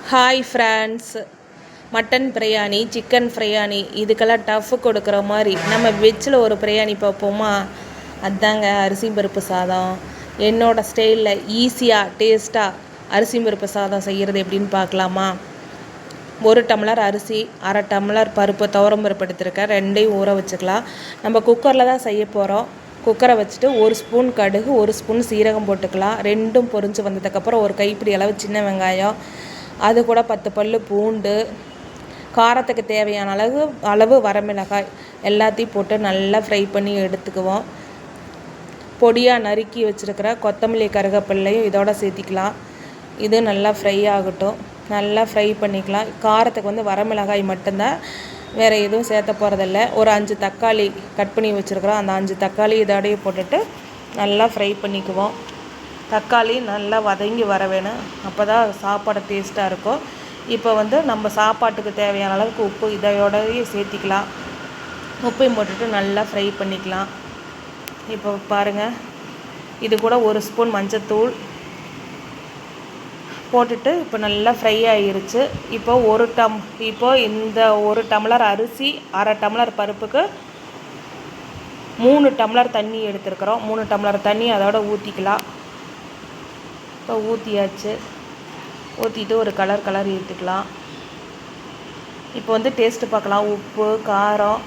Hi friends, mutton biryani, chicken biryani இதுக்கெல்லாம் tough கொடுக்குற மாதிரி நம்ம வெஜ்ஜில் ஒரு பிரியாணி பார்ப்போமா? அதாங்க அரிசி பருப்பு சாதம். என்னோடய ஸ்டைலில் ஈஸியாக டேஸ்ட்டாக அரிசி பருப்பு சாதம் செய்கிறது எப்படின்னு பார்க்கலாமா? 1 டம்ளர் அரிசி, 1/2 டம்ளர் பருப்பு, துவரம் பருப்பு எடுத்துருக்கேன். ரெண்டையும் ஊற வச்சுக்கலாம். நம்ம குக்கரில் தான் செய்ய போகிறோம். குக்கரை வச்சுட்டு 1 ஸ்பூன் கடுகு, 1 ஸ்பூன் சீரகம் போட்டுக்கலாம். ரெண்டும் பொரிஞ்சு வந்ததுக்கப்புறம் ஒரு கைப்பிடி அளவு சின்ன வெங்காயம், அது கூட 10 பல் பூண்டு, காரத்துக்கு தேவையான அளவு வரமிளகாய் எல்லாத்தையும் போட்டு நல்லா ஃப்ரை பண்ணி எடுத்துக்குவோம். பொடியாக நறுக்கி வச்சுருக்கிற கொத்தமல்லி கருவேப்பிலையும் இதோட சேர்த்திக்கலாம். இது நல்லா ஃப்ரை ஆகட்டும். நல்லா ஃப்ரை பண்ணிக்கலாம். காரத்துக்கு வரமிளகாய் மட்டும்தான், வேறு எதுவும் சேர்த்த போகிறதில்ல. ஒரு 5 தக்காளி கட் பண்ணி வச்சுருக்குறோம். அந்த 5 தக்காளி இதோடையே போட்டுட்டு நல்லா ஃப்ரை பண்ணிக்குவோம். தக்காளி நல்லா வதங்கி வர வேணும், அப்போ தான் சாப்பாடு டேஸ்ட்டாக இருக்கும். இப்போ நம்ம சாப்பாட்டுக்கு தேவையான அளவுக்கு உப்பு இதையோடய சேர்த்திக்கலாம். உப்பையும் போட்டுட்டு நல்லா ஃப்ரை பண்ணிக்கலாம். இப்போ பாருங்கள், இது கூட 1 ஸ்பூன் மஞ்சத்தூள் போட்டுட்டு இப்போ நல்லா ஃப்ரை ஆகிருச்சு. இப்போ இந்த 1 டம்ளர் அரிசி, 1/2 டம்ளர் பருப்புக்கு 3 டம்ளர் தண்ணி எடுத்துருக்குறோம். 3 டம்ளர் தண்ணி அதோட ஊற்றிக்கலாம். இப்போ ஊற்றியாச்சு. ஊற்றிட்டு ஒரு கலர் எடுத்துக்கலாம். இப்போ டேஸ்ட்டு பார்க்கலாம். உப்பு காரம்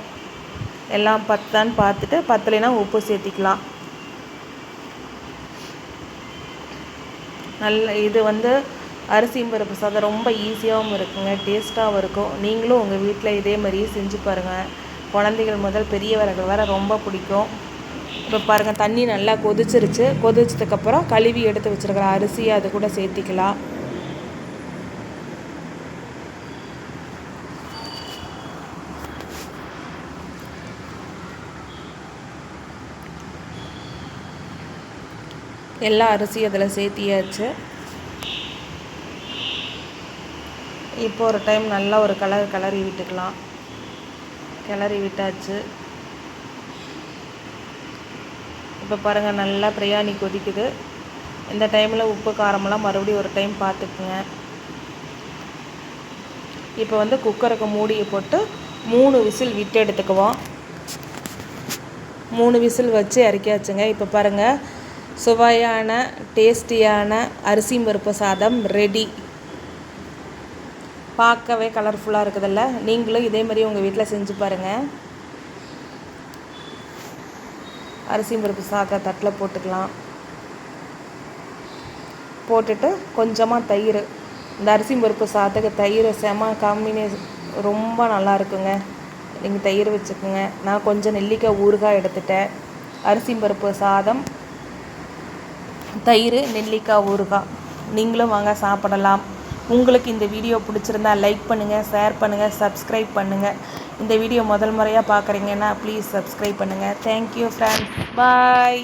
எல்லாம் பத்தான்னு பார்த்துட்டு, பத்தலைன்னா உப்பு சேர்த்திக்கலாம். இது அரிசி பருப்பு சாதம் ரொம்ப ஈஸியாகவும் இருக்குங்க, டேஸ்ட்டாகவும் இருக்கும். நீங்களும் உங்கள் வீட்டில் இதே மாதிரியே செஞ்சு பாருங்கள். குழந்தைகள் முதல் பெரியவர்கள் வேறு ரொம்ப பிடிக்கும். இப்போ பாருங்கள், தண்ணி நல்லா கொதிச்சிருச்சு. கொதிச்சதுக்கப்புறம் கழுவி எடுத்து வச்சுருக்கிற அரிசியை அது கூட சேர்த்திக்கலாம். எல்லா அரிசியும் அதில் சேர்த்தியாச்சு. இப்போ ஒரு டைம் நல்லா ஒரு கிளறி விட்டுக்கலாம். கிளறி விட்டாச்சு. இப்போ பாருங்கள், நல்லா பிரியாணி கொதிக்குது. இந்த டைமில் உப்பு காரமெல்லாம் மறுபடியும் ஒரு டைம் பார்த்துக்குங்க. இப்போ குக்கருக்கு மூடியை போட்டு 3 விசில் விட்டு எடுத்துக்குவோம். 3 விசில் வச்சு இறக்கியாச்சுங்க. இப்போ பாருங்கள், சுவையான டேஸ்டியான அரிசி பருப்பு சாதம் ரெடி. பார்க்கவே கலர்ஃபுல்லாக இருக்குதில்ல? நீங்களும் இதே மாதிரி உங்கள் வீட்டில் செஞ்சு பாருங்கள். அரிசி பருப்பு சாதம் தட்டில் போட்டுக்கலாம். போட்டுட்டு கொஞ்சமாக தயிர், இந்த அரிசி பருப்பு சாதத்துக்கு தயிர் செம காம்பினேஷன், ரொம்ப நல்லா இருக்குங்க. நீங்கள் தயிர் வச்சுக்கோங்க. நான் கொஞ்சம் நெல்லிக்காய் ஊறுகாய் எடுத்துட்டேன். அரிசி பருப்பு சாதம், தயிர், நெல்லிக்காய் ஊறுகாய். நீங்களும் வாங்க சாப்பிடலாம். உங்களுக்கு இந்த வீடியோ பிடிச்சிருந்தா லைக் பண்ணுங்கள், ஷேர் பண்ணுங்கள், சப்ஸ்கிரைப் பண்ணுங்கள். இந்த வீடியோ முதல் முறையாக பார்க்குறீங்கன்னா ப்ளீஸ் சப்ஸ்கிரைப் பண்ணுங்கள். தேங்க்யூ ஃப்ரெண்ட்ஸ், பாய்.